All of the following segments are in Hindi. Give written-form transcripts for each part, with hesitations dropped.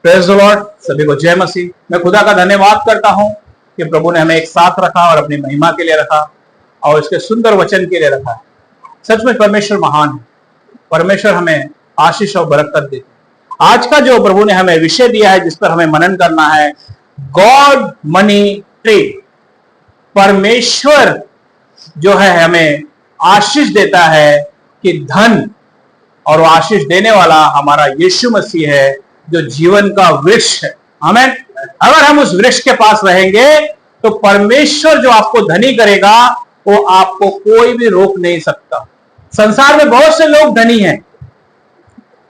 Praise the Lord. सभी को जय मसीह। मैं खुदा का धन्यवाद करता हूं कि प्रभु ने हमें एक साथ रखा और अपनी महिमा के लिए रखा और इसके सुंदर वचन के लिए रखा है। सच में परमेश्वर महान है। परमेश्वर हमें आशीष और बरकत देते हैं। आज का जो प्रभु ने हमें विषय दिया है जिस पर हमें मनन करना है, गॉड मनी ट्री। परमेश्वर जो है हमें आशीष देता है कि धन, और वो आशीष देने वाला हमारा यीशु मसीह है जो जीवन का वृक्ष है। आमीन। अगर हम उस वृक्ष के पास रहेंगे तो परमेश्वर जो आपको धनी करेगा वो आपको कोई भी रोक नहीं सकता। संसार में बहुत से लोग धनी हैं,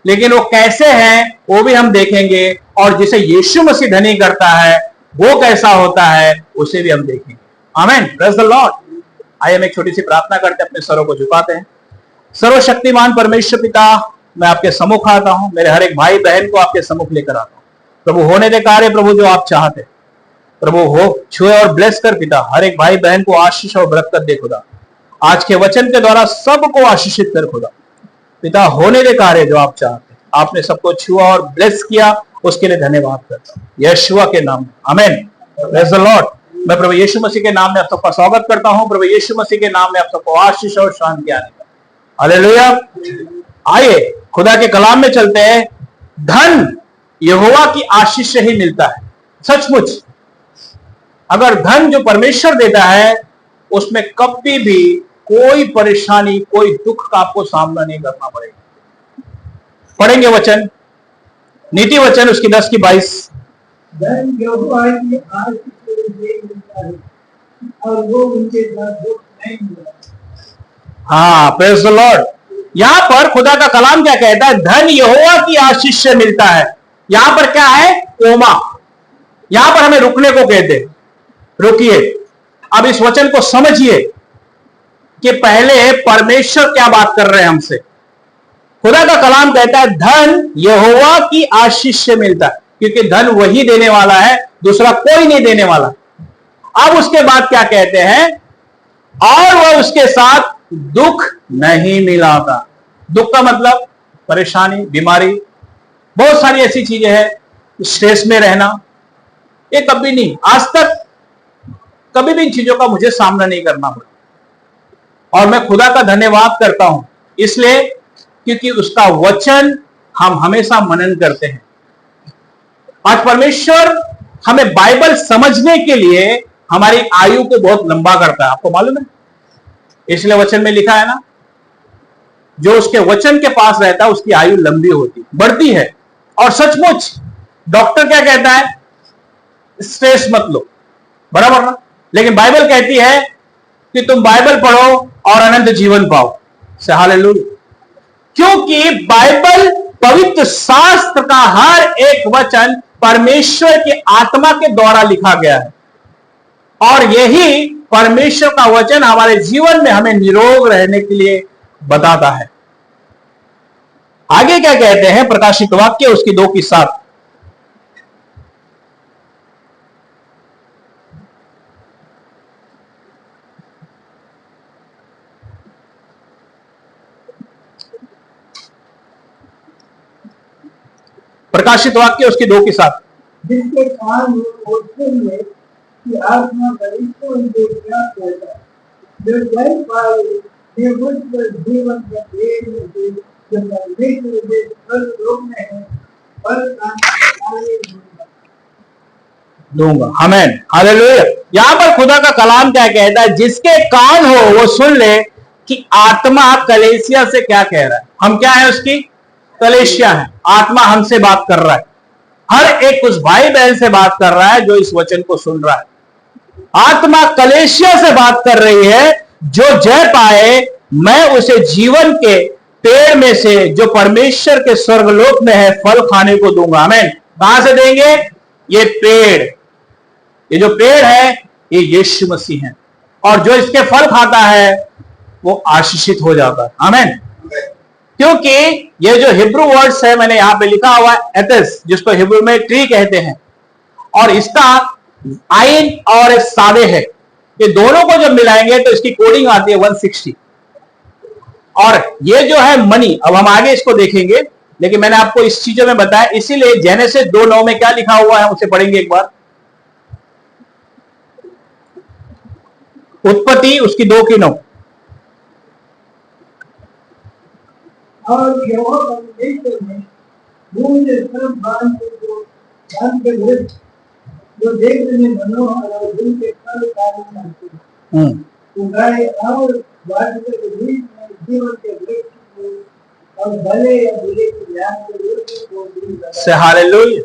लेकिन वो कैसे हैं वो भी हम देखेंगे, और जिसे यीशु मसीह धनी करता है वो कैसा होता है उसे भी हम देखेंगे। आमीन। Praise the Lord. आइए हम एक छोटी सी प्रार्थना करते हैं, अपने सरों को झुकाते हैं। सर्वशक्तिमान परमेश्वर पिता, मैं आपके सम्मुख आता हूं, मेरे हर एक भाई बहन को आपके सम्मुख लेकर आता हूं। प्रभु होने दे कार्य प्रभु जो आप चाहते, प्रभु हो छुए और ब्लेस कर पिता, हर एक भाई बहन को आशीष और बरकत दे खुदा। आज के वचन के द्वारा सबको आशीषित कर खुदा पिता, होने दे कार्य जो आप चाहते। आपने सबको छुआ और ब्लेस किया, उसके लिए धन्यवाद करता हूं यीशुआ के नाम में। आमीन। Praise the Lord. मैं प्रभु यीशु मसीह के नाम में आप सबका स्वागत करता हूं। प्रभु यीशु मसीह के नाम में आप सबको आशीष और शांति आने का। हालेलुया। आइए खुदा के कलाम में चलते हैं। धन यहोवा की आशीष से ही मिलता है। सचमुच अगर धन जो परमेश्वर देता है उसमें कभी भी कोई परेशानी, कोई दुख का आपको सामना नहीं करना पड़ेगा। पढ़ेंगे वचन, नीति वचन उसकी 10 की 22। धन यहोवा की आशीष से मिलता है और वो उनके साथ दुख नहीं मिलता। हाँ, प्रेज़ द लॉर्ड। यहां पर खुदा का कलाम क्या कहता है? धन यहोवा की आशीष से मिलता है। यहां पर क्या है? कोमा। यहां पर हमें रुकने को कहते। रुकिए, अब इस वचन को समझिए कि पहले परमेश्वर क्या बात कर रहे हैं हमसे। खुदा का कलाम कहता है धन यहोवा की आशीष से मिलता है, क्योंकि धन वही देने वाला है, दूसरा कोई नहीं देने वाला। अब उसके बाद क्या कहते हैं? और वह उसके साथ दुख नहीं मिलाता। दुख का मतलब परेशानी, बीमारी, बहुत सारी ऐसी चीजें हैं, स्ट्रेस में रहना, ये कभी नहीं, आज तक कभी भी इन चीजों का मुझे सामना नहीं करना पड़ा। और मैं खुदा का धन्यवाद करता हूं इसलिए क्योंकि उसका वचन हम हमेशा मनन करते हैं। आज परमेश्वर हमें बाइबल समझने के लिए हमारी आयु को बहुत लंबा करता है। आपको मालूम है? इसलिए वचन में लिखा है ना, जो उसके वचन के पास रहता है उसकी आयु लंबी होती, बढ़ती है। और सचमुच डॉक्टर क्या कहता है? स्ट्रेस मत लो, बराबर ना? लेकिन बाइबल कहती है कि तुम बाइबल पढ़ो और अनंत जीवन पाओ। हालेलुया। क्योंकि बाइबल, पवित्र शास्त्र का हर एक वचन परमेश्वर की आत्मा के द्वारा लिखा गया है, और यही परमेश्वर का वचन हमारे जीवन में हमें निरोग रहने के लिए बताता है। आगे क्या कहते हैं? प्रकाशित वाक्य उसकी 2 की 7। प्रकाशित वाक्य उसकी 2 की 7। जिसके कान हो सुन ले कि आत्मा परमेश्वर उनके क्या कहता है। जो जय पाए वे मुझ पर जीवन का पेड़ में से जो परमेश्वर के स्वर्गलोक में है फल खाने दूंगा। आमीन। हालेलुया। यहां पर खुदा का कलाम क्या कहता है? जिसके कान हो वो सुन ले कि आत्मा कलीसिया से क्या कह रहा है। हम क्या है? उसकी कलीसिया है। आत्मा हमसे बात कर रहा है, हर एक उस भाई बहन से बात कर रहा है जो इस वचन को सुन रहा है। आत्मा कलीसिया से बात कर रही है, जो जय पाए मैं उसे जीवन के पेड़ में से जो परमेश्वर के स्वर्गलोक में है फल खाने को दूंगा। आमीन। कहां से देंगे? ये पेड़, ये जो पेड़ है ये यीशु मसीह है, और जो इसके फल खाता है वो आशीषित हो जाता है। आमीन। क्योंकि ये जो हिब्रू वर्ड्स है, मैंने यहां पे लिखा हुआ है एथेस, जिसको हिब्रू में ट्री कहते हैं, और इसका आइन और सादे है, ये दोनों को जब मिलाएंगे तो इसकी कोडिंग आती है 160। और ये जो है मनी, अब हम आगे इसको देखेंगे, लेकिन मैंने आपको इस चीजों में बताया, इसीलिए जेनेसिस 2:9 में क्या लिखा हुआ है उसे पढ़ेंगे एक बार। उत्पत्ति उसकी 2:9। और यहोवा परमेश्वर ने भूमि के सब बांध के वृक्ष जो देखने में मनोहर और दिल के फल कार्य करते हैं उगाए और वाद के बीच में जीवन के वृक्ष को और भले या बुरे के ज्ञान के वृक्ष को भी हालेलुया।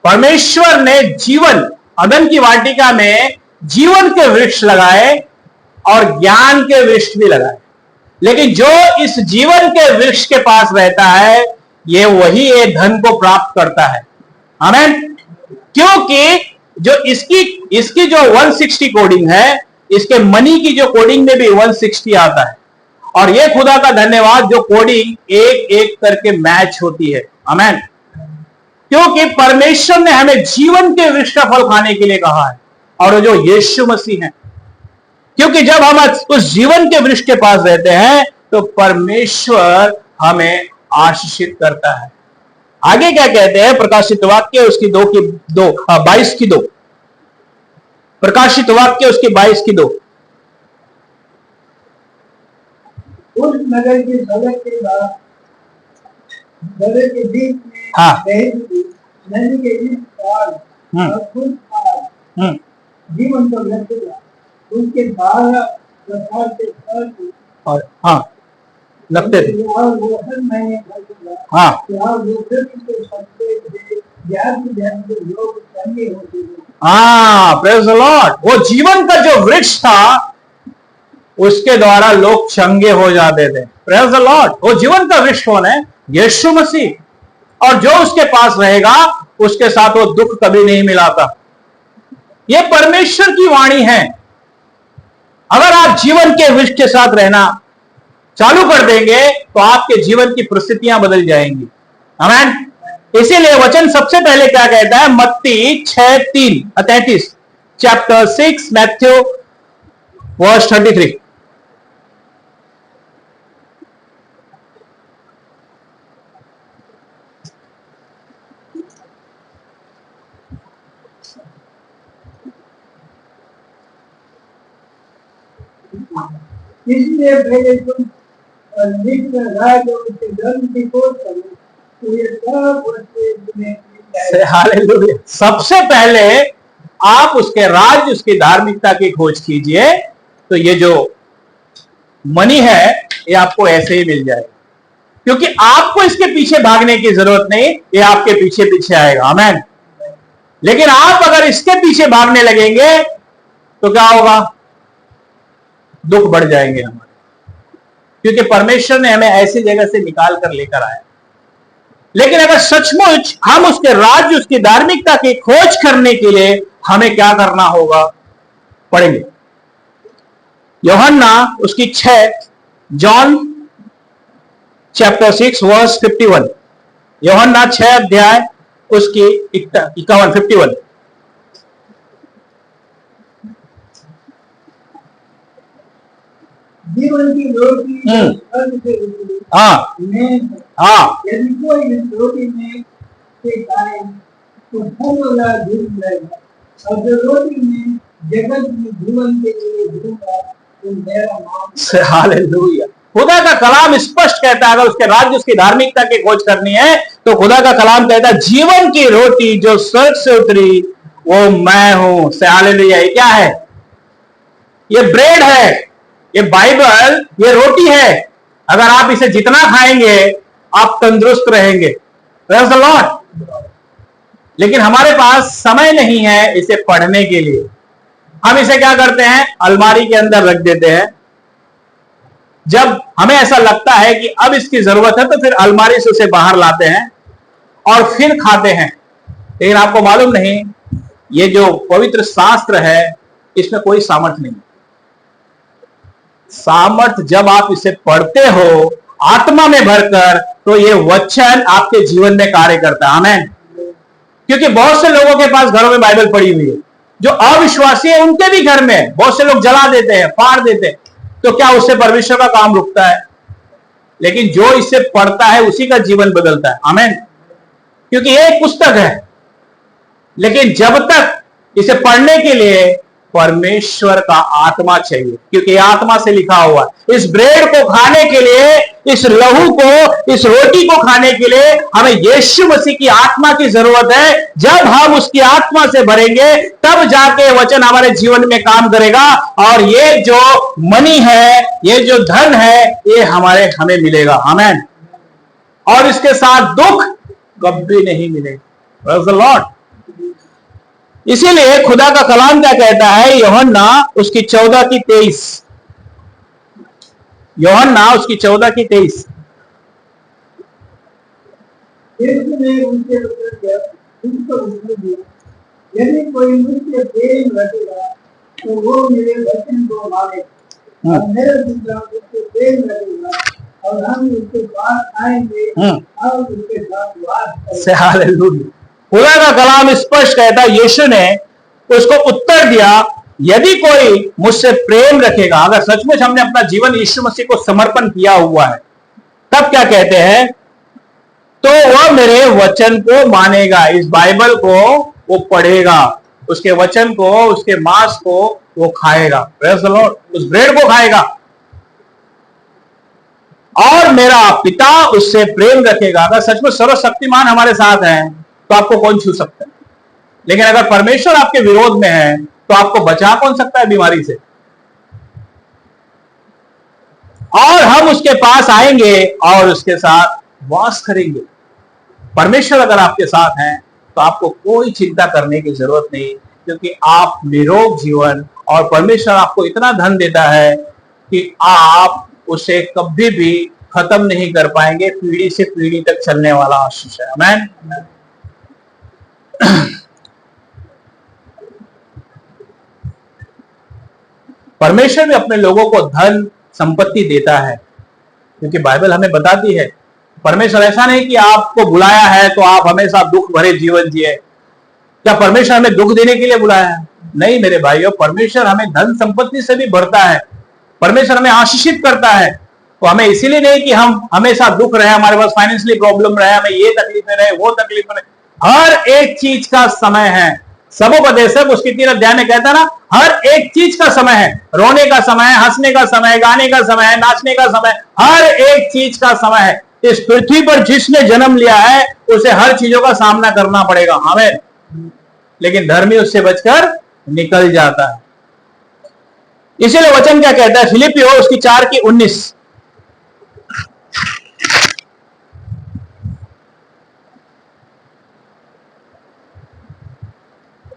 परमेश्वर ने जीवन, अदन की वाटिका में जीवन के वृक्ष लगाए और ज्ञान के वृक्ष भी लगाए, लेकिन जो इस जीवन के वृक्ष के पास रहता है ये वही ये धन को प्राप्त करता है। आमीन। क्योंकि जो इसकी जो 160 कोडिंग है, इसके मनी की जो कोडिंग में भी 160 आता है, और ये खुदा का धन्यवाद जो कोडिंग एक एक करके मैच होती है। आमीन। क्योंकि परमेश्वर ने हमें जीवन के वृक्ष का फल खाने के लिए कहा है, और जो यीशु मसीह है। क्योंकि जब हम उस जीवन के वृक्ष के पास रहते हैं तो परमेश्वर हमें आशीषित करता है। आगे क्या कहते हैं? प्रकाशित वाक्य उसकी 22:2। प्रकाशित वाक्य उसकी 22:2। उस नगर की सड़क के बाद के बीच में नदी के बीच और खुद जीवन को लगता उसके 12 प्रकार के फल और लगते थे। और वो हर महीने और वो के सबसे ज्ञान के लोग संगे होते हैं। Praise the Lord. वो जीवन का जो वृक्ष था उसके द्वारा लोग चंगे हो जाते थे। Praise the Lord. वो जीवन का वृक्ष कौन है? यीशु मसीह। और जो उसके पास रहेगा उसके साथ वो दुख कभी नहीं मिलाता। ये परमेश्वर की वाणी है। अगर आप जीवन के वृक्ष के साथ रहना चालू कर देंगे तो आपके जीवन की परिस्थितियां बदल जाएंगी। आमीन। इसीलिए वचन सबसे पहले क्या कहता है? मत्ती 6:33, चैप्टर 6 मैथ्यू वर्स 33। इसलिए पहले तुम राज और उसके धर्म की खोज करो तो ये सब वस्तुएं तुम्हें मिल जाएंगी। हालेलुया। सबसे पहले आप उसके राज्य, उसकी धार्मिकता की खोज कीजिए तो ये जो मनी है ये आपको ऐसे ही मिल जाएगा, क्योंकि आपको इसके पीछे भागने की जरूरत नहीं, ये आपके पीछे पीछे आएगा। आमीन। लेकिन आप अगर इसके पीछे भागने लगेंगे तो क्या होगा? दुख बढ़ जाएंगे हमारे, क्योंकि परमेश्वर ने हमें ऐसी जगह से निकाल कर लेकर आया। लेकिन अगर सचमुच हम उसके राज्य, उसकी धार्मिकता की खोज करने के लिए हमें क्या करना होगा? पढ़ेंगे यूहन्ना उसकी 6, जॉन चैप्टर 6 वर्स 51। यूहन्ना 6 अध्याय उसकी 51। जीवन की रोटी यदि कोई इस रोटी में से खाए तो फल वाला जीवन रहेगा, और जो रोटी में जगत में जीवन के लिए दूंगा तो मेरा नाम। हालेलुया। खुदा का कलाम स्पष्ट कहता है, अगर उसके राज्य, उसकी धार्मिकता की खोज करनी है तो खुदा का कलाम कहता है जीवन की रोटी जो स्वर्ग से उतरी वो मैं हूं। हालेलुया। ये क्या है? ये ब्रेड है, ये बाइबल, ये रोटी है। अगर आप इसे जितना खाएंगे आप तंदुरुस्त रहेंगे। Praise the Lord. लेकिन हमारे पास समय नहीं है इसे पढ़ने के लिए। हम इसे क्या करते हैं? अलमारी के अंदर रख देते हैं। जब हमें ऐसा लगता है कि अब इसकी जरूरत है तो फिर अलमारी से उसे बाहर लाते हैं और फिर खाते हैं। लेकिन आपको मालूम नहीं, ये जो पवित्र शास्त्र है इसमें कोई सामर्थ्य नहीं। सामर्थ जब आप इसे पढ़ते हो आत्मा में भरकर तो ये वचन आपके जीवन में कार्य करता है। आमीन। क्योंकि बहुत से लोगों के पास घरों में बाइबल पड़ी हुई है, जो अविश्वासी है उनके भी घर में बहुत से लोग जला देते हैं, फाड़ देते हैं। तो क्या उससे परमेश्वर का काम रुकता है? लेकिन जो इसे पढ़ता है उसी का जीवन बदलता है। आमीन। क्योंकि ये एक पुस्तक है, लेकिन जब तक इसे पढ़ने के लिए परमेश्वर का आत्मा चाहिए, क्योंकि आत्मा से लिखा हुआ है। इस ब्रेड को खाने के लिए, इस लहू को, इस रोटी को खाने के लिए हमें यीशु मसीह की आत्मा की जरूरत है। जब हम उसकी आत्मा से भरेंगे तब जाके वचन हमारे जीवन में काम करेगा, और ये जो मनी है, ये जो धन है, ये हमें मिलेगा। आमीन। और इसके साथ दुख कभी नहीं मिलेगा। Praise the Lord. इसीलिए खुदा का कलाम क्या कहता है, यूहन्ना उसकी 14:23, यूहन्ना उसकी 14:23। यीशु ने उनसे उत्तर दिया, यदि कोई मुझसे प्रेम रखेगा तो वो मेरे वचन को मानेगा, और मेरा दूसरा मुझसे प्रेम रखेगा और हम उसके पास आएंगे और उसके साथ वास करेंगे। हालेलुया। खुदा का कलाम स्पष्ट कहता है, यीशु ने उसको उत्तर दिया, यदि कोई मुझसे प्रेम रखेगा, अगर सचमुच हमने अपना जीवन यीशु मसीह को समर्पण किया हुआ है, तब क्या कहते हैं, तो वह मेरे वचन को मानेगा। इस बाइबल को वो पढ़ेगा, उसके वचन को, उसके मांस को वो खाएगा। Praise the Lord. उस ब्रेड को खाएगा, और मेरा पिता उससे प्रेम रखेगा। अगर सचमुच सर्वशक्तिमान हमारे साथ है तो आपको कौन छू सकता है? लेकिन अगर परमेश्वर आपके विरोध में है तो आपको बचा कौन सकता है बीमारी से? और हम उसके पास आएंगे और उसके साथ वास करेंगे। परमेश्वर अगर आपके साथ हैं तो आपको कोई चिंता करने की जरूरत नहीं, क्योंकि आप निरोग जीवन, और परमेश्वर आपको इतना धन देता है कि आप उसे कभी भी खत्म नहीं कर पाएंगे। पीढ़ी से पीढ़ी तक चलने वाला आशीष है। आमीन। परमेश्वर भी अपने लोगों को धन संपत्ति देता है, क्योंकि बाइबल हमें बताती है, परमेश्वर ऐसा नहीं कि आपको बुलाया है तो आप हमेशा दुख भरे जीवन जिए। क्या परमेश्वर हमें दुख देने के लिए बुलाया है? नहीं मेरे भाइयों, परमेश्वर हमें धन संपत्ति से भी भरता है। परमेश्वर हमें आशीषित करता है। तो हमें इसीलिए नहीं कि हम हमेशा दुख रहे, हमारे पास फाइनेंशियली प्रॉब्लम रहे, हमें ये तकलीफें रहे, वो तकलीफें रहे। हर एक चीज का समय है। सबोपदेशक उसकी 3 अध्याय में कहता ना, हर एक चीज का समय है। रोने का समय है, हंसने का समय है, गाने का समय है, नाचने का समय है, हर एक चीज का समय है। इस पृथ्वी पर जिसने जन्म लिया है उसे हर चीजों का सामना करना पड़ेगा। हमें, लेकिन धर्मी उससे बचकर निकल जाता है। इसीलिए वचन क्या कहता है, फिलिपियो उसकी 4:19,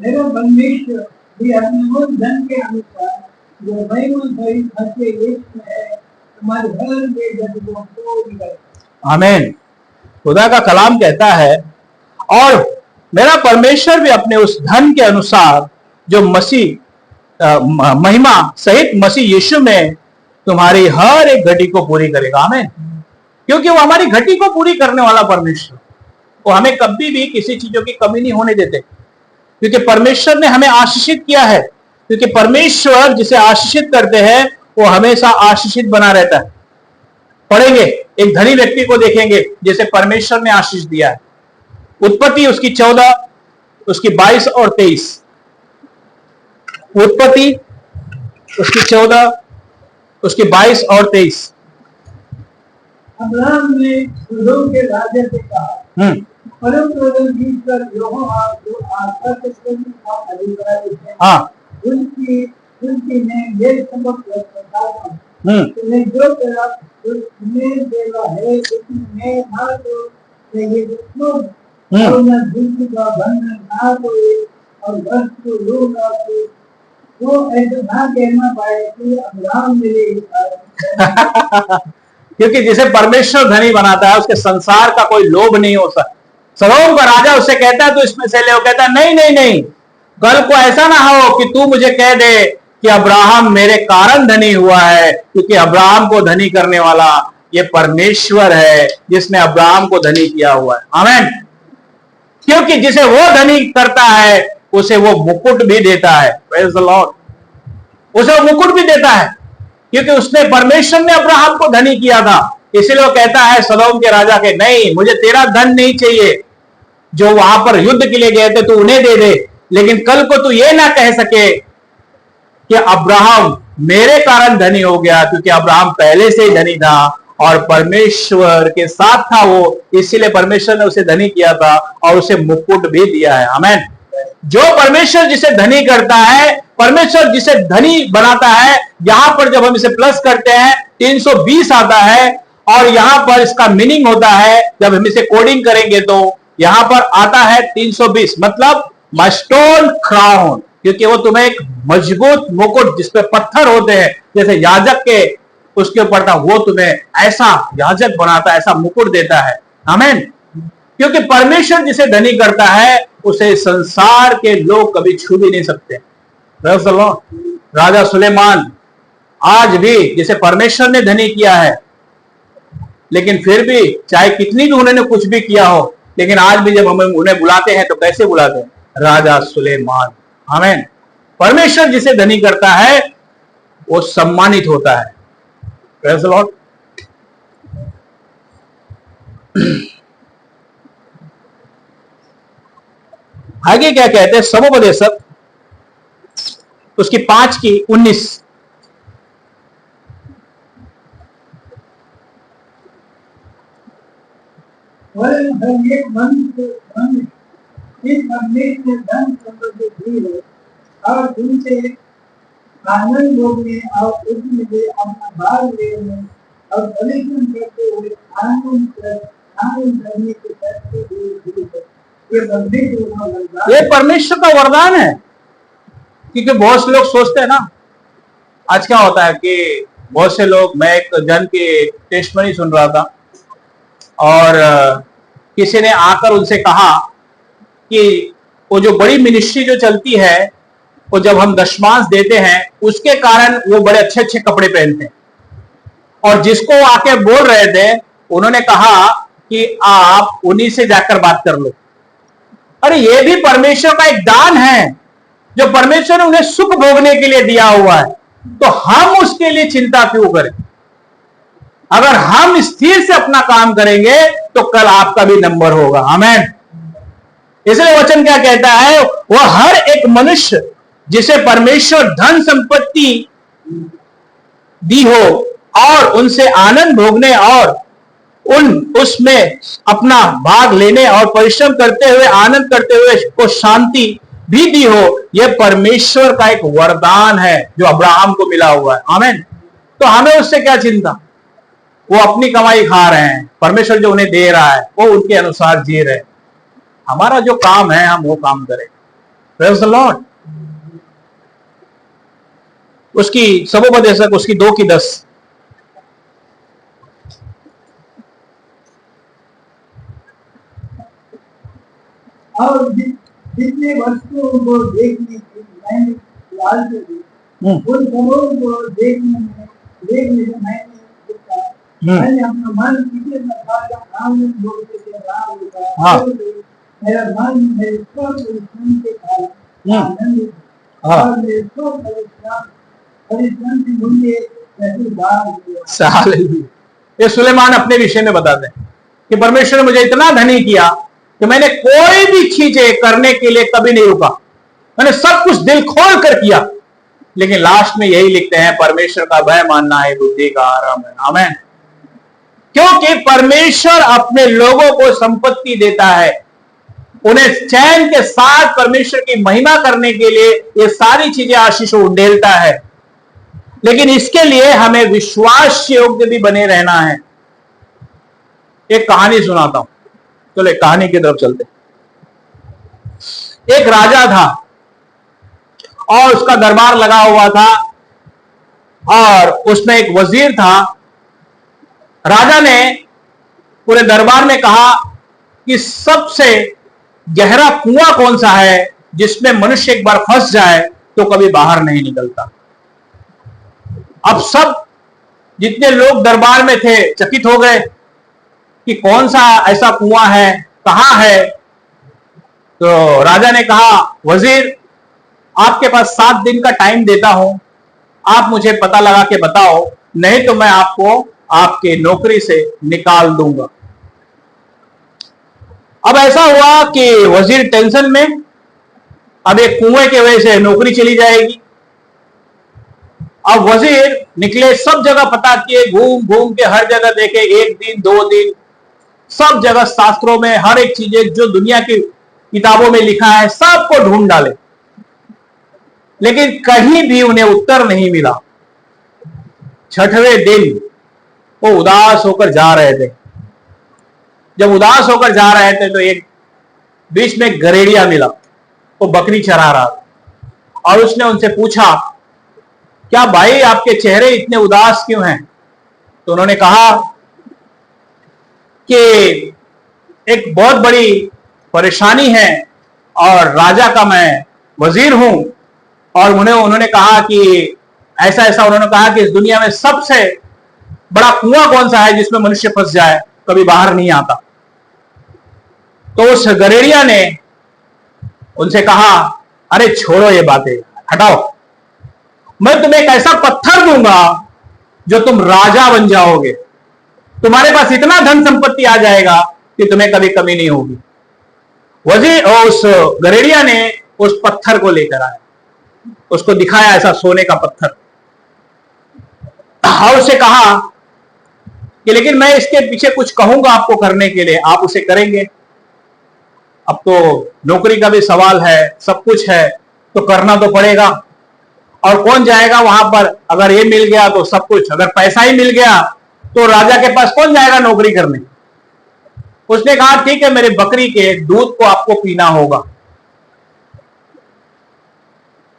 मेरा परमेश्वर भी अपने उस धन के अनुसार जो महिमा सहित हंसे यीशु में है, तुम्हारे हर बेगति को पूरी करे। आमीन। खुदा का कलाम कहता है, और मेरा परमेश्वर भी अपने उस धन के अनुसार जो मसीह महिमा सहित मसीह यीशु में तुम्हारी हर एक घटी को पूरी करेगा। आमीन। क्योंकि वो हमारी घटी को पूरी करने वाला परमेश्वर, वो हमें कभी भी किसी चीजों की कमी नहीं होने देते, क्योंकि परमेश्वर ने हमें आशीषित किया है। क्योंकि परमेश्वर जिसे आशीषित करते हैं वो हमेशा आशीषित बना रहता है। पढ़ेंगे, एक धनी व्यक्ति को देखेंगे जिसे परमेश्वर ने आशीष दिया है। उत्पत्ति उसकी 14, उसकी 22 और 23। उत्पत्ति उसकी 14, उसकी 22 और 23। अब्राहम ने सुदोम के राजा से कहा, परम प्रधान ईश्वर यहोवा जो आकाश का अधिकारी है, हाँ, उनकी मैं ये सबक बताता हूँ, तुम्हें जो तेरा तुम्हें देवा है, उसमें ना तो ये और न दूसरी का बंधन ना तो और बस को लो ना तो ऐसा ना कहना पाए कि अब्राहम मेरे क्योंकि जिसे परमेश्वर धनी बनाता है उसके संसार का कोई लोभ नहीं हो सकता। सदोम का राजा उससे कहता है तो इसमें से ले, वो कहता है नहीं नहीं नहीं, कल को ऐसा ना हो कि तू मुझे कह दे कि अब्राहम मेरे कारण धनी हुआ है, क्योंकि अब्राहम को धनी करने वाला ये परमेश्वर है जिसने अब्राहम को धनी किया हुआ है। आमीन। क्योंकि जिसे वो धनी करता है उसे वो मुकुट भी देता है। Praise the Lord. उसे वो मुकुट भी देता है, क्योंकि उसने परमेश्वर ने अब्राहम को धनी किया था। इसलिए वो कहता है सदोम के राजा के, नहीं मुझे तेरा धन नहीं चाहिए, जो वहां पर युद्ध के लिए गए थे तू उन्हें दे दे, लेकिन कल को तू ये ना कह सके कि अब्राहम मेरे कारण धनी हो गया, क्योंकि अब्राहम पहले से ही धनी था और परमेश्वर के साथ था वो, इसीलिए परमेश्वर ने उसे धनी किया था और उसे मुकुट भी दिया है। आमेन। जो परमेश्वर जिसे धनी करता है, परमेश्वर जिसे धनी बनाता है, यहां पर जब हम इसे प्लस करते हैं 320 आता है, और यहां पर इसका मीनिंग होता है, जब हम इसे कोडिंग करेंगे तो यहां पर आता है 320, मतलब मस्टोन क्राउन, क्योंकि वो तुम्हें एक मजबूत मुकुट जिसपे पत्थर होते हैं, जैसे याजक के उसके ऊपर था, वो तुम्हें ऐसा याजक बनाता है, ऐसा मुकुट देता है। आमीन। क्योंकि परमेश्वर जिसे धनी करता है उसे संसार के लोग कभी छू भी नहीं सकते। राजा सुलेमान आज भी जिसे परमेश्वर ने धनी किया है, लेकिन फिर भी चाहे कितनी भी उन्होंने कुछ भी किया हो, लेकिन आज भी जब हम उन्हें बुलाते हैं तो कैसे बुलाते हैं? राजा सुलेमान। आमीन। परमेश्वर जिसे धनी करता है वो सम्मानित होता है। Praise the Lord. आगे क्या कहते हैं? समुपदेशक उसकी 5:19। एक मन इस परमेश्वर धन संपत्ति दी है और तुमसे आनंद भोगने और उसमें से अपना भाग लेने और परिश्रम करते हुए आनंद करने की शक्ति दी है। ये परमेश्वर का वरदान है। क्योंकि बहुत से लोग सोचते हैं ना, आज क्या होता है कि बहुत से लोग, मैं एक जन की टेस्टमनी सुन रहा था और किसी ने आकर उनसे कहा कि वो जो बड़ी मिनिस्ट्री जो चलती है, वो जब हम दशमांश देते हैं उसके कारण वो बड़े अच्छे अच्छे कपड़े पहनते हैं, और जिसको आके बोल रहे थे उन्होंने कहा कि आप उन्हीं से जाकर बात कर लो। अरे ये भी परमेश्वर का एक दान है जो परमेश्वर ने उन्हें सुख भोगने के लिए दिया हुआ है, तो हम उसके लिए चिंता क्यों करें? अगर हम स्थिर से अपना काम करेंगे तो कल आपका भी नंबर होगा। आमीन। इसलिए वचन क्या कहता है? वह हर एक मनुष्य जिसे परमेश्वर धन संपत्ति दी हो और उनसे आनंद भोगने और उसमें अपना भाग लेने और परिश्रम करते हुए, आनंद करते हुए को शांति भी दी हो, यह परमेश्वर का एक वरदान है जो अब्राहम को मिला हुआ है। आमीन। तो हमें उससे क्या चिंता? वो अपनी कमाई खा रहे हैं, परमेश्वर जो उन्हें दे रहा है वो उनके अनुसार जी रहे। हमारा जो काम है हम वो काम करें। Praise the Lord. उसकी समुपदेशक उसकी 2:10। और जितने वस्तुओं को देखने की मैंने लालच दी, उन सबों को देखने से मैंने देखा, मैंने अपना मन किसी प्रकार का आनंद भोगते से रहा होगा। मेरा मन मेरे सब परिश्रम के कारण आनंदित है और मेरे सब परिश्रम की मूल्य कैसे बाहर। ये सुलेमान अपने विषय में बताते हैं कि परमेश्वर ने मुझे इतना धनी किया कि मैंने कोई भी चीजें करने के लिए कभी नहीं रुका, मैंने सब कुछ दिल खोल कर किया। लेकिन लास्ट में यही लिखते हैं, परमेश्वर का भय मानना है बुद्धि का आराम है। आमीन। क्योंकि परमेश्वर अपने लोगों को संपत्ति देता है, उन्हें चैन के साथ परमेश्वर की महिमा करने के लिए ये सारी चीजें आशीष उंडेलता है। लेकिन इसके लिए हमें विश्वास योग्य भी बने रहना है। एक कहानी सुनाता हूं, चलो एक कहानी की तरफ चलते। एक राजा था और उसका दरबार लगा हुआ था और उसमें एक वजीर था। राजा ने पूरे दरबार में कहा कि सबसे गहरा कुआं कौन सा है जिसमें मनुष्य एक बार फंस जाए तो कभी बाहर नहीं निकलता। अब सब जितने लोग दरबार में थे चकित हो गए कि कौन सा ऐसा कुआं है, कहां है। तो राजा ने कहा, वजीर आपके पास 7 दिन का टाइम देता हूं, आप मुझे पता लगा के बताओ, नहीं तो मैं आपको आपके नौकरी से निकाल दूंगा। अब ऐसा हुआ कि वजीर टेंशन में, अब एक कुएं की वजह से नौकरी चली जाएगी। अब वजीर निकले, सब जगह पता किए, घूम घूम के हर जगह देखे, 1 दिन 2 दिन, सब जगह शास्त्रों में हर एक चीजें जो दुनिया की किताबों में लिखा है सबको ढूंढ डाले, लेकिन कहीं भी उन्हें उत्तर नहीं मिला। 6वें दिन वो उदास होकर जा रहे थे। जब उदास होकर जा रहे थे तो एक बीच में गरेड़िया मिला, वो बकरी चरा रहा था और उसने उनसे पूछा, क्या भाई आपके चेहरे इतने उदास क्यों हैं? तो उन्होंने कहा कि एक बहुत बड़ी परेशानी है और राजा का मैं वजीर हूं, और उन्होंने कहा कि ऐसा ऐसा, उन्होंने कहा कि इस दुनिया में सबसे बड़ा कुआं कौन सा है जिसमें मनुष्य फंस जाए, कभी बाहर नहीं आता। तो उस गरेड़िया ने उनसे कहा, अरे छोड़ो ये बातें, हटाओ, मैं तुम्हें एक ऐसा पत्थर दूंगा जो तुम राजा बन जाओगे, तुम्हारे पास इतना धन संपत्ति आ जाएगा कि तुम्हें कभी कमी नहीं होगी। वजीर उस गरेड़िया ने उस पत्थर को लेकर आया, उसको दिखाया ऐसा सोने का पत्थर, और उससे कहा कि लेकिन मैं इसके पीछे कुछ कहूंगा आपको करने के लिए, आप उसे करेंगे? अब तो नौकरी का भी सवाल है, सब कुछ है, तो करना तो पड़ेगा। और कौन जाएगा वहां पर? अगर ये मिल गया तो सब कुछ, अगर पैसा ही मिल गया तो राजा के पास कौन जाएगा नौकरी करने? उसने कहा ठीक है, मेरे बकरी के दूध को आपको पीना होगा।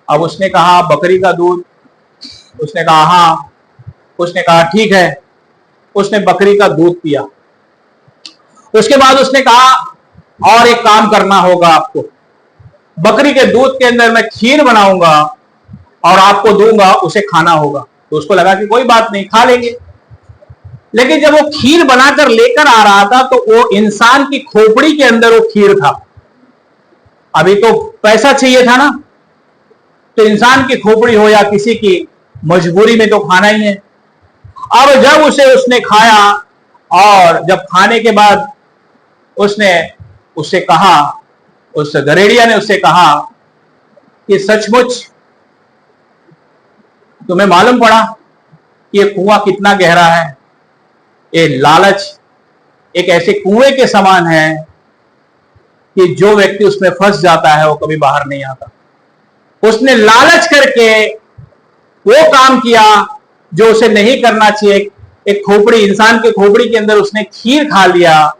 अब उसने कहा बकरी का दूध? उसने कहा हाँ। उसने कहा ठीक है। उसने बकरी का दूध पिया। उसके बाद उसने कहा और एक काम करना होगा आपको, बकरी के दूध के अंदर मैं खीर बनाऊंगा और आपको दूंगा, उसे खाना होगा। तो उसको लगा कि कोई बात नहीं, खा लेंगे। लेकिन जब वो खीर बनाकर लेकर आ रहा था तो वो इंसान की खोपड़ी के अंदर वो खीर था। अभी तो पैसा चाहिए था ना, तो इंसान की खोपड़ी हो या किसी की मजबूरी में तो खाना ही है। अब जब उसने खाया और जब खाने के बाद उसने उससे कहा, उस गरेड़िया ने उससे कहा कि सचमुच तुम्हें मालूम पड़ा ये कुआं कितना गहरा है? ये लालच एक ऐसे कुएं के समान है कि जो व्यक्ति उसमें फंस जाता है वो कभी बाहर नहीं आता। उसने लालच करके वो काम किया जो उसे नहीं करना चाहिए। एक खोपड़ी, इंसान के खोपड़ी के अंदर उसने खीर खा लिया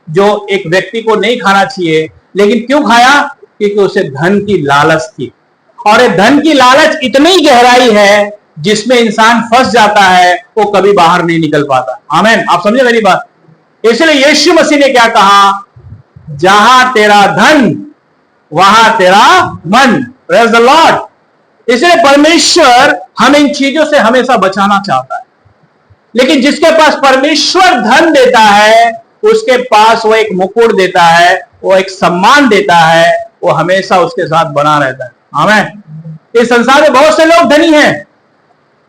जो एक व्यक्ति को नहीं खाना चाहिए। लेकिन क्यों खाया? क्योंकि उसे धन की लालच थी। और ये धन की लालच इतनी गहराई है जिसमें इंसान फंस जाता है, वो कभी बाहर नहीं निकल पाता। आमीन, आप समझे मेरी बात? इसलिए यीशु मसीह ने क्या कहा? जहां तेरा धन वहां तेरा मन। Praise the Lord. इसलिए परमेश्वर हमें इन चीजों से हमेशा बचाना चाहता है। लेकिन जिसके पास परमेश्वर धन देता है, उसके पास वो एक मुकुट देता है, वो एक सम्मान देता है, वो हमेशा उसके साथ बना रहता है। आमीन। इस संसार में बहुत से लोग धनी हैं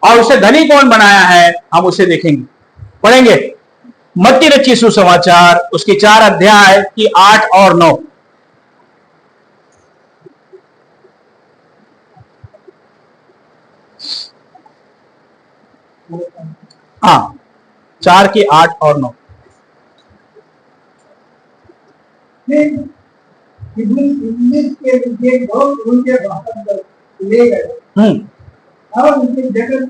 और उसे धनी कौन बनाया है हम उसे देखेंगे, पढ़ेंगे। मत्ती रचित सुसमाचार उसकी 4 अध्याय की 8 और 9। हाँ, 4 की 8 और 9। के बहुत उनके भाषण ले गए और उनके जगत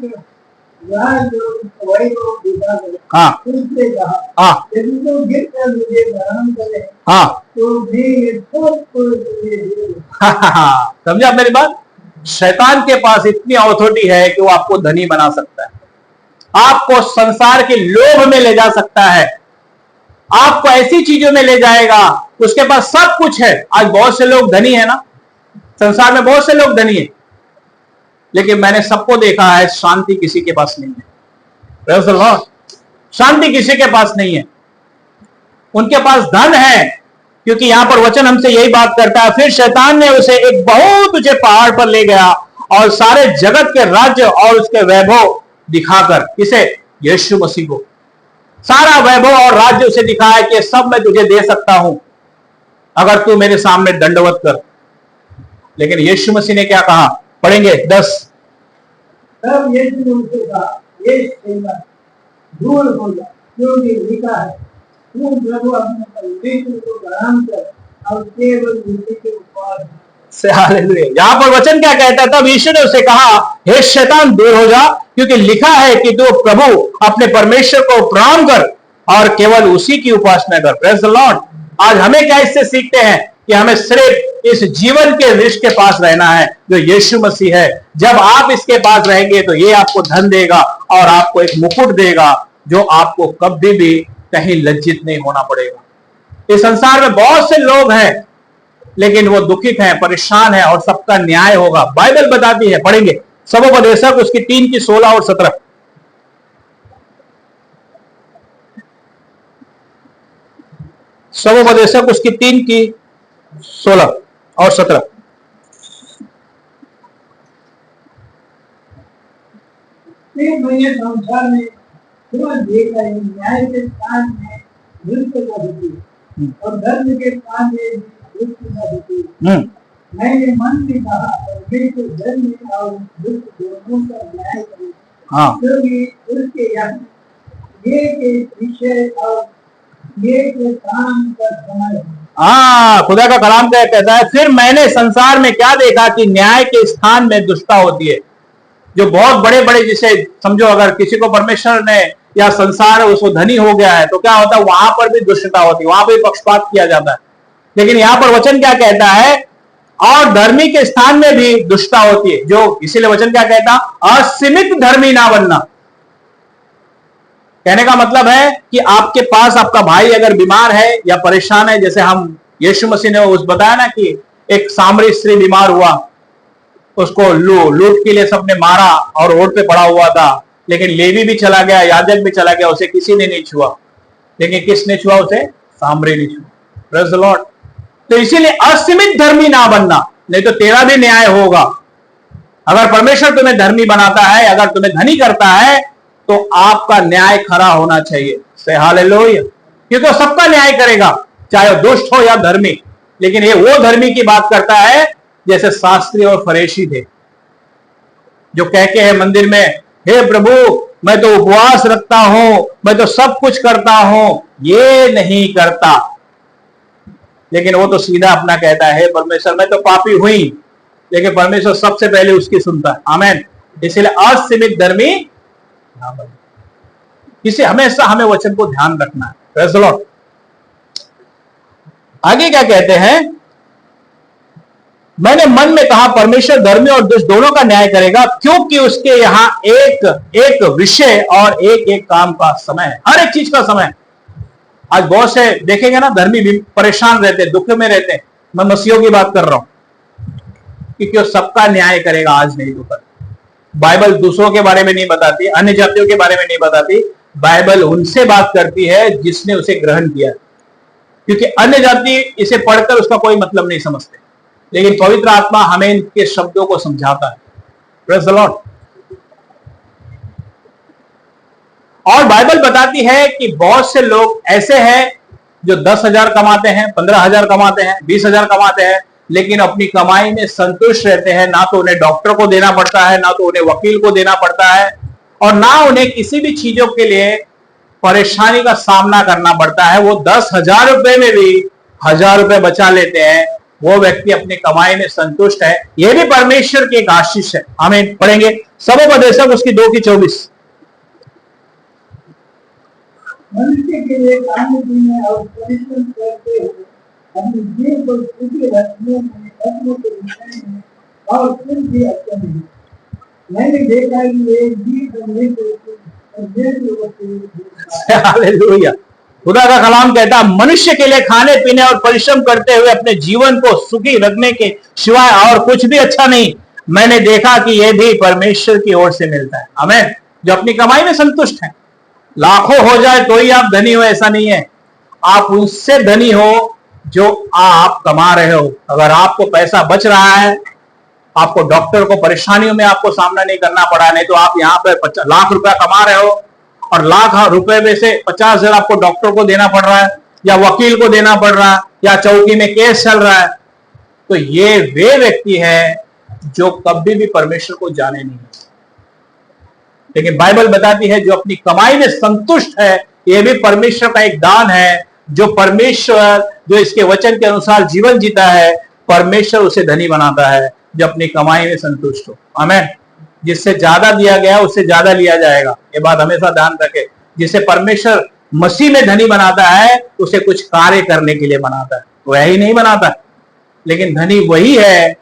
हाँ उसने कहा हाँ यदि तो गिर कर मुझे प्रणाम करे हाँ तो भी समझे आप मेरी बात? शैतान के पास इतनी अथॉरिटी है कि वो आपको धनी बना सकता है, आपको संसार के लोभ में ले जा सकता है, आपको ऐसी चीजों में ले जाएगा। उसके पास सब कुछ है। आज बहुत से लोग धनी है ना, संसार में बहुत से लोग धनी है, लेकिन मैंने सबको देखा है शांति किसी के पास नहीं है। Praise the Lord. शांति किसी के पास नहीं है। उनके पास धन है, क्योंकि यहां पर वचन हमसे यही बात करता है। फिर शैतान ने उसे एक बहुत ऊंचे पहाड़ पर ले गया और सारे जगत के राज्य और उसके वैभव दिखाकर, इसे यीशु मसीह को। सारा वैभव और राज्य उसे दिखाया कि सब मैं तुझे दे सकता हूं अगर तू मेरे सामने दंडवत कर। लेकिन यीशु मसीह ने क्या कहा, पढ़ेंगे 10। तब यीशु ने उसे कहा, ये शैतान दूर हो जा, क्योंकि लिखा है, तू प्रभु अपने परमेश्वर को आराम कर और केवल उसी के उपवास। हालेलुया। यहां पर वचन क्या कहता है, तब यीशु ने उसे कहा, हे शैतान दूर हो जा, क्योंकि लिखा है कि तू प्रभु अपने परमेश्वर को प्रणाम कर और केवल उसी की उपासना कर। Praise the Lord. आज हमें क्या इससे सीखते हैं कि हमें सिर्फ इस जीवन के ऋष के पास रहना है जो यीशु मसीह है। जब आप इसके पास रहेंगे तो ये आपको धन देगा और आपको एक मुकुट देगा जो आपको कभी भी कहीं लज्जित नहीं होना पड़ेगा। इस संसार में बहुत से लोग हैं लेकिन वो दुखित हैं, परेशान हैं और सबका न्याय होगा। बाइबल बताती है, पढ़ेंगे सबोपदेशक उसकी 3 की 16 और 17। सबोपदेशक उसकी 3 की 16 और 17। फिर मैंने संसार में तुरंत देखा है, न्याय के स्थान में मृत्यु का होती और धर्म के स्थान में मृत्यु का होती। मैंने मन से कहा, परमेश्वर धर्म और मृत्यु दोनों का न्याय करे, क्योंकि उसके यहाँ ये के विषय और ये के काम का समय। खुदा का कलाम क्या कहता है, फिर मैंने संसार में क्या देखा कि न्याय के स्थान में दुष्टता होती है। जो बहुत बड़े बड़े, जिसे समझो अगर किसी को परमेश्वर ने या संसार उसको धनी हो गया है तो क्या होता है, वहां पर भी दुष्टता होती है, वहां पर भी पक्षपात किया जाता है। लेकिन यहां पर वचन क्या कहता है, और धर्मी के स्थान में भी दुष्टता होती है। जो इसीलिए वचन क्या कहता, असीमित धर्मी ना बनना। कहने का मतलब है कि आपके पास आपका भाई अगर बीमार है या परेशान है, जैसे हम यीशु मसीह ने उस बताया ना कि एक सामरी स्त्री बीमार हुआ, उसको लूट के लिए सबने मारा और रोड पे पड़ा हुआ था, लेकिन लेवी भी चला गया, याजक भी चला गया, उसे किसी ने नहीं छुआ। लेकिन किसने छुआ उसे? सामरी ने छुआ। Praise the Lord. तो इसीलिए असीमित धर्मी ना बनना, नहीं तो तेरा भी न्याय होगा। अगर परमेश्वर तुम्हें धर्मी बनाता है, अगर तुम्हें धनी करता है, तो आपका न्याय खरा होना चाहिए। से हालेलुया। क्योंकि सबका न्याय करेगा, चाहे वो दुष्ट हो या धर्मी। लेकिन ये वो धर्मी की बात करता है जैसे शास्त्री और फरीसी थे, जो कह के है मंदिर में, हे प्रभु मैं तो उपवास रखता हूं, मैं तो सब कुछ करता हूं, ये नहीं करता। लेकिन वो तो सीधा अपना कहता है, हे परमेश्वर मैं तो पापी हुई, लेकिन परमेश्वर सबसे पहले उसकी सुनता है। आमीन। इसलिए असीमित धर्मी ना बने। इसे हमेशा हमें वचन को ध्यान रखना है। Praise the Lord. आगे क्या कहते हैं, मैंने मन में कहा परमेश्वर धर्मी और दुष्ट दोनों का न्याय करेगा, क्योंकि उसके यहां एक विषय और एक काम का समय है, हर एक चीज का समय। आज बहुत से देखेंगे ना, धर्मी भी परेशान रहते हैं, दुख में रहते हैं। मैं मसीहों की बात कर रहा हूं, क्योंकि वो सबका न्याय करेगा आज नहीं तो कल। बाइबल दूसरों के बारे में नहीं बताती, अन्य जातियों के बारे में नहीं बताती। बाइबल उनसे बात करती है जिसने उसे ग्रहण किया, क्योंकि अन्य जाति इसे पढ़कर उसका कोई मतलब नहीं समझते, लेकिन पवित्र आत्मा हमें इनके शब्दों को समझाता है। Praise the Lord. और बाइबल बताती है कि बहुत से लोग ऐसे हैं जो 10,000 कमाते हैं, 15,000 कमाते हैं, 20,000 कमाते हैं, लेकिन अपनी कमाई में संतुष्ट रहते हैं। ना तो उन्हें डॉक्टर को देना पड़ता है, ना तो उन्हें वकील को देना पड़ता है, और ना उन्हें किसी भी चीजों के लिए परेशानी का सामना करना पड़ता है। वो 10,000 रुपए में भी 1,000 रुपए बचा लेते हैं। वो व्यक्ति अपनी कमाई में संतुष्ट है। यह भी परमेश्वर की एक आशीष है। हमें पढ़ेंगे सबोपदेशक उसकी 2 की 24। मनुष्य के लिए खाने पीने और परिश्रम करते हुए अपने जीव को सुखी रखने में, रखने के विषय में और कुछ भी अच्छा नहीं। मैंने देखा कि एक जीव हालेलुया। खुदा का कलाम कहता है मनुष्य के लिए खाने पीने और परिश्रम करते हुए अपने जीवन को सुखी रखने के सिवाय और कुछ भी अच्छा नहीं। मैंने देखा कि यह भी परमेश्वर की ओर से मिलता है। आमीन। जो अपनी कमाई में संतुष्ट है। लाखों हो जाए तो ही आप धनी हो, ऐसा नहीं है। आप उससे धनी हो जो आप कमा रहे हो। अगर आपको पैसा बच रहा है, आपको डॉक्टर को परेशानियों में आपको सामना नहीं करना पड़ा, नहीं तो आप यहाँ पर 50 लाख रुपया कमा रहे हो और लाख रुपए में से 50,000 आपको डॉक्टर को देना पड़ रहा है, या वकील को देना पड़ रहा है, या चौकी में केस चल रहा है, तो ये वे व्यक्ति है जो कभी भी परमेश्वर को जाने नहीं। लेकिन बाइबल बताती है जो अपनी कमाई में संतुष्ट है, यह भी परमेश्वर का एक दान है। जो परमेश्वर जो इसके वचन के अनुसार जीवन जीता है, परमेश्वर उसे धनी बनाता है जो अपनी कमाई में संतुष्ट हो। आमीन। जिससे ज्यादा दिया गया उससे ज्यादा लिया जाएगा, ये बात हमेशा ध्यान रखें। जिसे परमेश्वर मसीह में धनी बनाता है उसे कुछ कार्य करने के लिए बनाता है, वह ही नहीं बनाता। लेकिन धनी वही है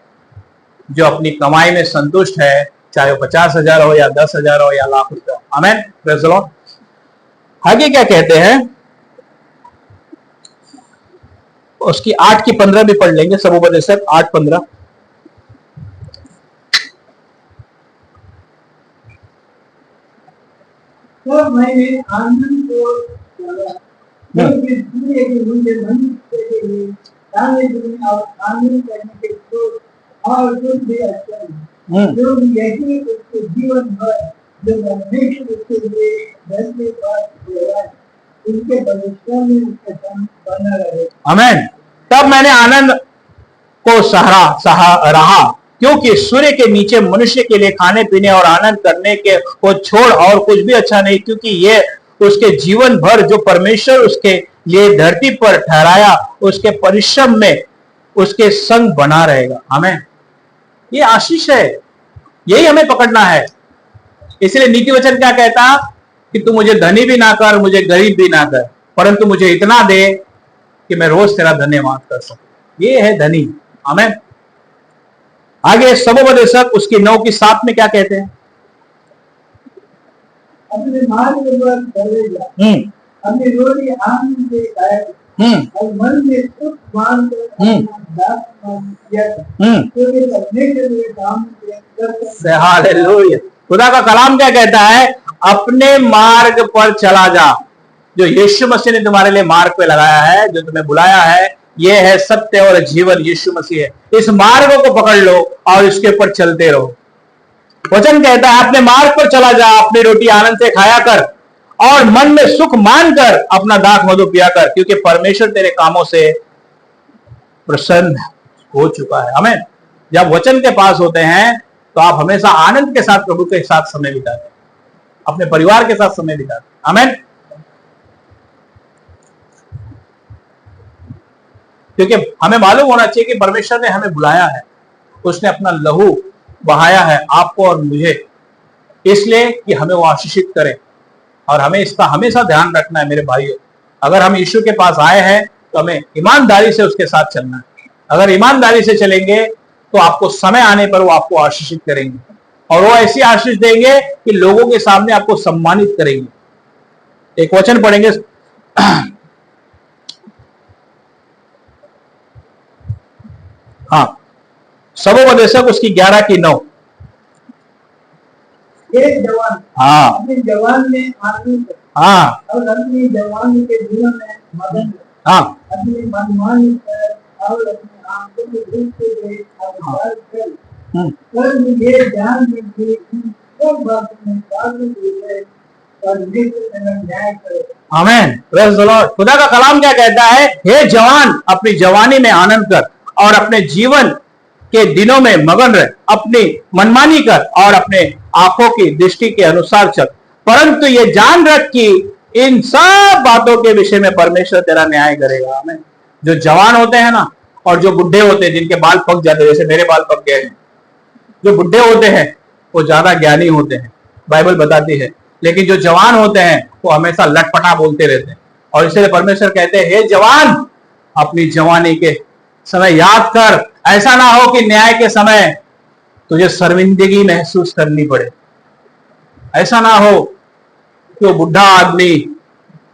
जो अपनी कमाई में संतुष्ट है, चाहे वो 50,000 हो या 10,000 हो या लाख रुपया। आमीन। Praise the Lord. आगे क्या कहते हैं, उसकी 8 की 15 भी पढ़ लेंगे। समुपदेशक 8:15। तब मैंने आनंद को क्योंकि सूर्य के मुझे मनुष्य के लिए दाने देने और आनंद करने के स्रोत और कुछ भी अच्छा नहीं, जो यही उसके जीवन भर जो परमेश्वर उसके लिए धरती पर हुआ है, उनके भविष्य में उसके संग बना रहे। आमीन। तब मैंने आनंद को सहा रहा, क्योंकि सूर्य के नीचे मनुष्य के लिए खाने पीने और आनंद करने के को छोड़ और कुछ भी अच्छा नहीं, क्योंकि ये उसके जीवन भर जो परमेश्वर उसके लिए धरती पर ठहराया उसके परिश्रम में उसके संग बना रहेगा। हमें ये आशीष है, यही हमें पकड़ना है। इसलिए नीति वचन क्या कहता कि तू मुझे धनी भी ना कर, मुझे गरीब भी ना कर, परंतु मुझे इतना दे कि मैं रोज तेरा धन्यवाद कर सकूं। ये है धनी। आमीन। आगे समुपदेशक उसकी 9 की 7 में क्या कहते हैं, अपने मार्ग पर चले जा, अपनी रोटी आनंद से खाए और मन में सुख मान कर दास मान किया, क्योंकि परमेश्वर के काम से हालेलुया। खुदा का कलाम क्या कहता है, अपने मार्ग पर चला जा। जो यीशु मसीह ने तुम्हारे लिए मार्ग पे लगाया है, जो तुम्हें बुलाया है, ये है सत्य और जीवन यीशु मसीह है। इस मार्ग को पकड़ लो और इसके ऊपर चलते रहो। वचन कहता है अपने मार्ग पर चला जा, अपनी रोटी आनंद से खाया कर और मन में सुख मानकर अपना दाख मधु पिया कर, क्योंकि परमेश्वर तेरे कामों से प्रसन्न हो चुका है। हमें जब वचन के पास होते हैं तो आप हमेशा आनंद के साथ प्रभु के साथ समय बिताते हैं, अपने परिवार के साथ समय बिताते हैं। आमीन। क्योंकि हमें मालूम होना चाहिए कि परमेश्वर ने हमें बुलाया है, उसने अपना लहू बहाया है आपको और मुझे, इसलिए कि हमें वो आशीषित करे। और हमें इसका हमेशा ध्यान रखना है मेरे भाइयों। अगर हम यीशु के पास आए हैं तो हमें ईमानदारी से उसके साथ चलना है। अगर ईमानदारी से चलेंगे तो आपको समय आने पर वो आपको आशीषित करेंगे, और वो ऐसी आशीष देंगे कि लोगों के सामने आपको सम्मानित करेंगे। एक वचन पढ़ेंगे, हाँ, समुपदेशक उसकी 11 की 9। एक जवान हाँ अपने जवान में आनंद हाँ और अपनी जवानी के दिनों में मदन, हाँ अपनी मनमानी कर और अपनी आंखों में देखते हुए अवतार कर मुझे ध्यान में कि इन सब बातों में साधु है परमेश्वर मेरा न्याय करे। आमीन। Praise the Lord. खुदा का कलाम क्या कहता है, हे जवान अपनी जवानी में आनंद कर और अपने जीवन के दिनों में मगन रह, अपनी मनमानी कर और अपने आंखों की दृष्टि के अनुसार चल, परंतु ये जान रख कि इन सब बातों के विषय में परमेश्वर तेरा न्याय करेगा। आमीन। जो जवान होते हैं ना और जो बुढ़े होते हैं, जिनके बाल पक जाते हैं, जैसे मेरे बाल पक गए हैं, जो बुढ़े होते हैं वो ज्यादा ज्ञानी होते हैं, बाइबल बताती है। लेकिन जो जवान होते हैं वो हमेशा लटपटा बोलते रहते हैं, और इसलिए परमेश्वर कहते हैं, हे जवान अपनी जवानी के समय याद कर, ऐसा ना हो कि न्याय के समय तुझे शर्मिंदगी महसूस करनी पड़े। ऐसा ना हो कि वो बुढ़ा आदमी,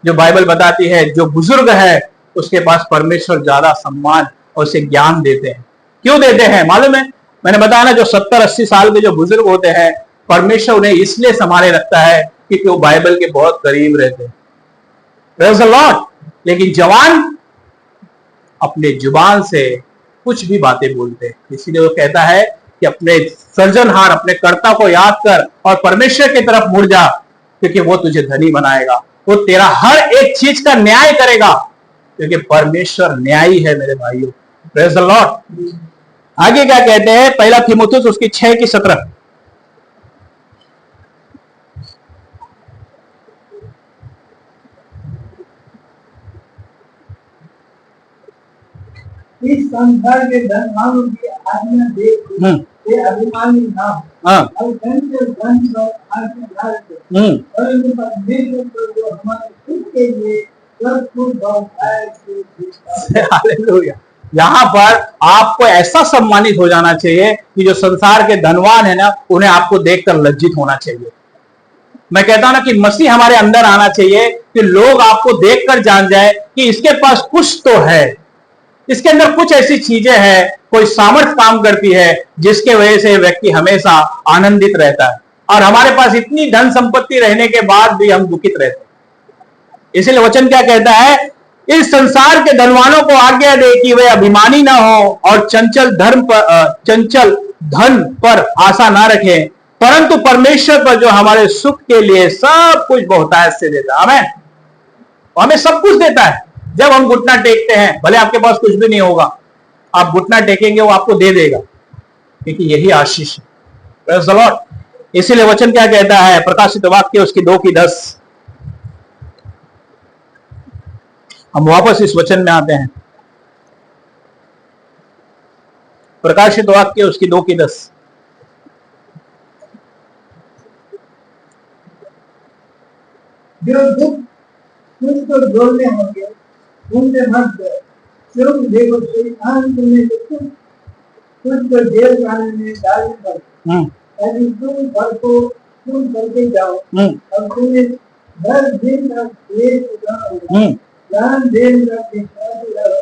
जो बाइबल बताती है जो बुजुर्ग है, उसके पास परमेश्वर ज्यादा सम्मान और उसे ज्ञान देते हैं। क्यों देते हैं मालूम है? मैंने बताया ना, जो 70-80 साल के जो बुजुर्ग होते हैं, परमेश्वर उन्हें इसलिए संभाले रखता है क्योंकि वो बाइबल के बहुत करीब रहते हैं। Praise the Lord. लेकिन जवान अपने जुबान से कुछ भी बातें बोलते हैं, इसीलिए वो कहता है कि अपने सर्जनहार, अपने कर्ता को याद कर और परमेश्वर की तरफ मुड़ जा, क्योंकि वो तुझे धनी बनाएगा, वो तेरा हर एक चीज का न्याय करेगा, क्योंकि परमेश्वर न्यायी है मेरे भाइयों। Praise the Lord. आगे क्या कहते हैं, पहला तीमुथियुस उसकी 6 की 17। इस संसार के धनवानों की आज्ञा देख वे अभिमानी ना हो और चंचल धन पर आज्ञा ना रखें, परंतु परमेश्वर को जो हमारे सुख के लिए सब कुछ बहुतायत से देता है। हालेलुया। यहाँ पर आपको ऐसा सम्मानित हो जाना चाहिए कि जो संसार के धनवान है ना, उन्हें आपको देखकर लज्जित होना चाहिए। मैं कहता हूं ना कि मसीह हमारे अंदर आना चाहिए कि लोग आपको देखकर जान जाए कि इसके पास कुछ तो है, इसके अंदर कुछ ऐसी चीजें हैं, कोई सामर्थ्य काम करती है जिसके वजह से व्यक्ति हमेशा आनंदित रहता है, और हमारे पास इतनी धन संपत्ति रहने के बाद भी हम दुखित रहते हैं। इसलिए वचन क्या कहता है, इस संसार के धनवानों को आज्ञा दे कि वे अभिमानी ना हो और चंचल धन पर आशा ना रखें, परंतु परमेश्वर पर जो हमारे सुख के लिए सब कुछ बहुतायत से देता है। आमीन। हमें सब कुछ देता है। जब हम घुटना टेकते हैं, भले आपके पास कुछ भी नहीं होगा, आप घुटना टेकेंगे वो आपको दे देगा, क्योंकि यही आशीष है। Praise the Lord. इसीलिए वचन क्या कहता है, प्रकाशित वाक्य उसकी 2 की 10। हम वापस इस वचन में आते हैं। प्रकाशित वाक्य उसकी 2 की 10। जो दुख तुमको झेलने होंगे उनसे मत डरो, क्योंकि देखो शैतान तुम्हें तुझको जेल खाने में डालने पर यदि तुम करके जाओ और तुम्हें 10 दिन तक क्लेश उठाओ, जान देन तक रहो,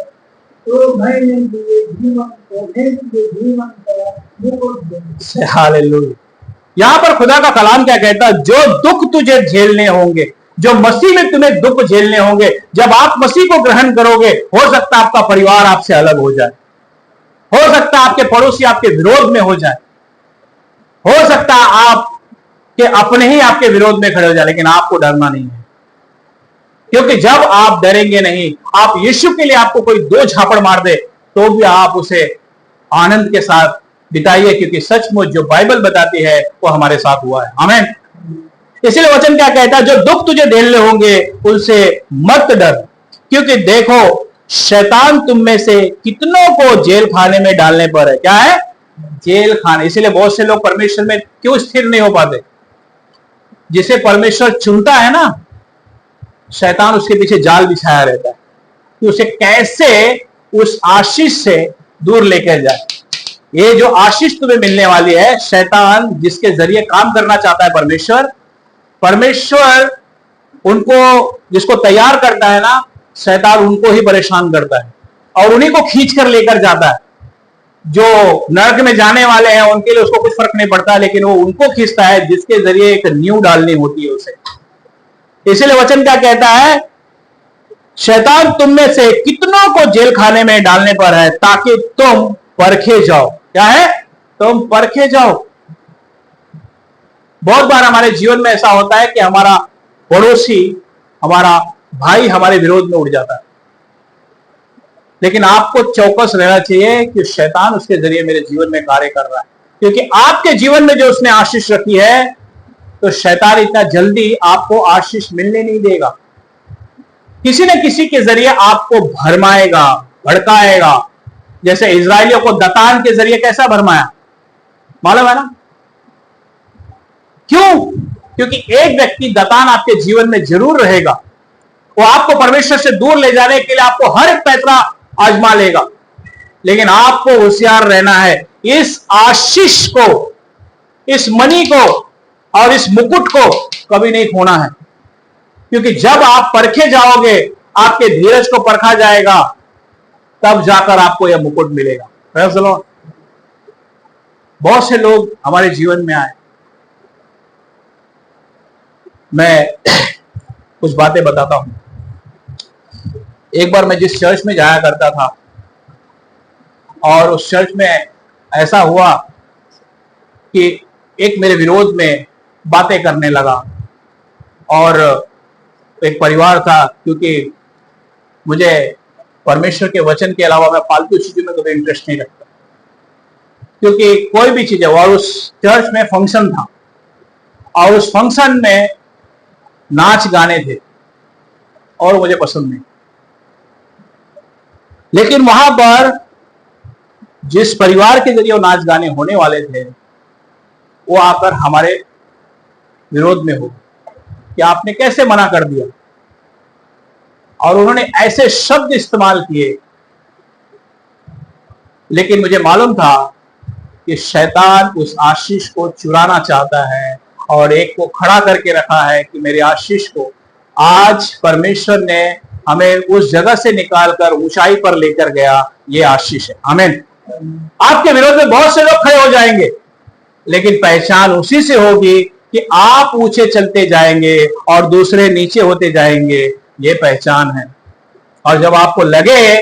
तो मैंने तुझे जीवन का मुकुट दूंगा। हालेलुया। यहां पर खुदा का कलाम क्या कहता है, जो दुख तुझे झेलने होंगे, जो मसीह में तुम्हें दुख झेलने होंगे, जब आप मसीह को ग्रहण करोगे, हो सकता है आपका परिवार आपसे अलग हो जाए, हो सकता है आपके पड़ोसी आपके विरोध में हो जाए, हो सकता है आपके अपने ही आपके विरोध में खड़े हो जाए, लेकिन आपको डरना नहीं है, क्योंकि जब आप डरेंगे नहीं, आप यीशु के लिए आपको कोई 2 झापड़ मार दे तो भी आप उसे आनंद के साथ बिताइए, क्योंकि सचमुच जो बाइबल बताती है वो हमारे साथ हुआ है। आमीन। इसलिए वचन क्या कहता है, जो दुख तुझे झेलने होंगे उनसे मत डर, क्योंकि देखो शैतान तुम में से कितनों को जेल खाने में डालने पर है। क्या है? जेल खाने। इसीलिए बहुत से लोग परमेश्वर में क्यों स्थिर नहीं हो पाते? जिसे परमेश्वर चुनता है ना, शैतान उसके पीछे जाल बिछाया रहता है कि उसे कैसे उस आशीष से दूर लेकर जाए। ये जो आशीष तुम्हें मिलने वाली है, शैतान जिसके जरिए काम करना चाहता है परमेश्वर उनको जिसको तैयार करता है ना, शैतान उनको ही परेशान करता है और उन्हीं को खींच कर लेकर जाता है। जो नरक में जाने वाले हैं उनके लिए उसको कुछ फर्क नहीं पड़ता, लेकिन वो उनको खींचता है जिसके जरिए एक नींव डालनी होती है उसे। इसलिए वचन क्या कहता है, शैतान तुम में से कितनों को जेल खाने में डालने पर है, ताकि तुम परखे जाओ। क्या है? तुम परखे जाओ। बहुत बार हमारे जीवन में ऐसा होता है कि हमारा पड़ोसी, हमारा भाई हमारे विरोध में उठ जाता है, लेकिन आपको चौकस रहना चाहिए कि शैतान उसके जरिए मेरे जीवन में कार्य कर रहा है, क्योंकि आपके जीवन में जो उसने आशीष रखी है, तो शैतान इतना जल्दी आपको आशीष मिलने नहीं देगा। किसी न किसी के जरिए आपको भरमाएगा, भड़काएगा। जैसे इजरायलियों को दतान के जरिए कैसा भरमाया, मालूम है ना? क्यों? क्योंकि एक व्यक्ति दतान आपके जीवन में जरूर रहेगा, वो आपको परमेश्वर से दूर ले जाने के लिए आपको हर एक पैतरा आजमा लेगा, लेकिन आपको होशियार रहना है। इस आशीष को, इस मणि को और इस मुकुट को कभी नहीं खोना है, क्योंकि जब आप परखे जाओगे, आपके धीरज को परखा जाएगा, तब जाकर आपको यह मुकुट मिलेगा। Praise the Lord. बहुत से लोग हमारे जीवन में आए, मैं कुछ बातें बताता हूं। एक बार मैं जिस चर्च में जाया करता था, और उस चर्च में ऐसा हुआ कि एक मेरे विरोध में बातें करने लगा, और एक परिवार था, क्योंकि मुझे परमेश्वर के वचन के अलावा मैं फालतू चीजों में कभी इंटरेस्ट नहीं रखता, क्योंकि कोई भी चीज है। और उस चर्च में फंक्शन था और उस फंक्शन में नाच गाने थे और मुझे पसंद नहीं। लेकिन वहां पर जिस परिवार के जरिए वो नाच गाने होने वाले थे, वो आकर हमारे विरोध में हो कि आपने कैसे मना कर दिया, और उन्होंने ऐसे शब्द इस्तेमाल किए। लेकिन मुझे मालूम था कि शैतान उस आशीष को चुराना चाहता है और एक को खड़ा करके रखा है कि मेरे आशीष को आज परमेश्वर ने हमें उस जगह से निकालकर ऊंचाई पर लेकर गया, ये आशीष है। आमीन। आपके विरोध में बहुत से लोग खड़े हो जाएंगे, लेकिन पहचान उसी से होगी कि आप ऊंचे चलते जाएंगे और दूसरे नीचे होते जाएंगे, ये पहचान है। और जब आपको लगे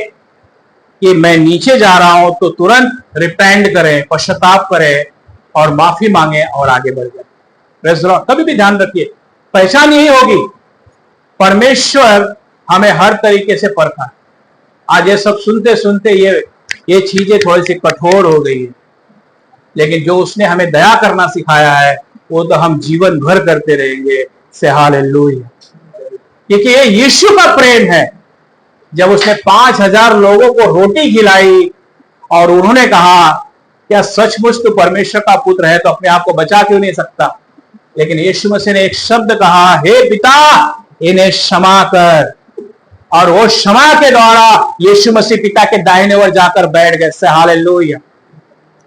कि मैं नीचे जा रहा हूं तो तुरंत रिपेंड करें, पश्चाताप करें और माफी मांगे और आगे बढ़ जाए। Praise the Lord. कभी भी ध्यान रखिए, पहचान यही होगी। परमेश्वर हमें हर तरीके से परखा है। आज ये सब सुनते सुनते ये चीजें थोड़ी सी कठोर हो गई है, लेकिन जो उसने हमें दया करना सिखाया है वो तो हम जीवन भर करते रहेंगे। से हालेलुया। क्योंकि ये यीशु का प्रेम है। जब उसने 5000 लोगों को रोटी खिलाई और उन्होंने कहा क्या सचमुच तो परमेश्वर का पुत्र है, तो अपने आप को बचा क्यों नहीं सकता? लेकिन यीशु मसीह ने एक शब्द कहा, हे पिता इन्हें क्षमा कर, और वो क्षमा के द्वारा यीशु मसीह पिता के दाहिने ओर जाकर बैठ गए। से हालेलुया।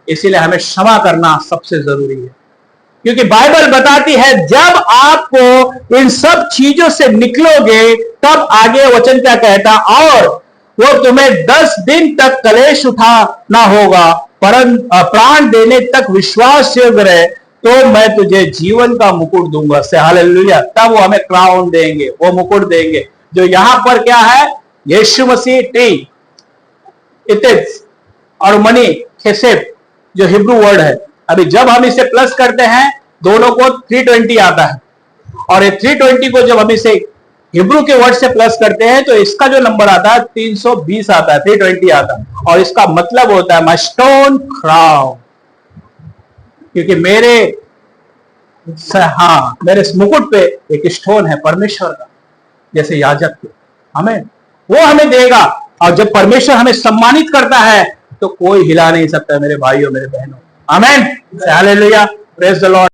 इसीलिए हमें क्षमा करना सबसे जरूरी है, क्योंकि बाइबल बताती है जब आपको इन सब चीजों से निकलोगे तब आगे वचन क्या कहता, और वो तुम्हें 10 दिन तक कलेश उठाना होगा, परंतु प्राण देने तक विश्वास योग्य रहे तो मैं तुझे जीवन का मुकुट दूंगा। से हालेलुया। तब वो हमें क्राउन देंगे, वो मुकुट देंगे। जो यहां पर क्या है, यीशु मसीह टी इतिस और मनी खेसेब, जो हिब्रू वर्ड है। अभी जब हम इसे प्लस करते हैं दोनों को 320 आता है, और ये 320 को जब हम इसे हिब्रू के वर्ड से प्लस करते हैं तो इसका जो नंबर आता है 320 आता है, 320 आता है, और इसका मतलब होता है माय स्टोन क्राउन। क्योंकि मेरे मुकुट पे एक स्टोन है परमेश्वर का, जैसे याजक के। हमें वो हमें देगा, और जब परमेश्वर हमें सम्मानित करता है तो कोई हिला नहीं सकता मेरे भाइयों मेरे बहनों। आमीन। हालेलुया। Praise the Lord.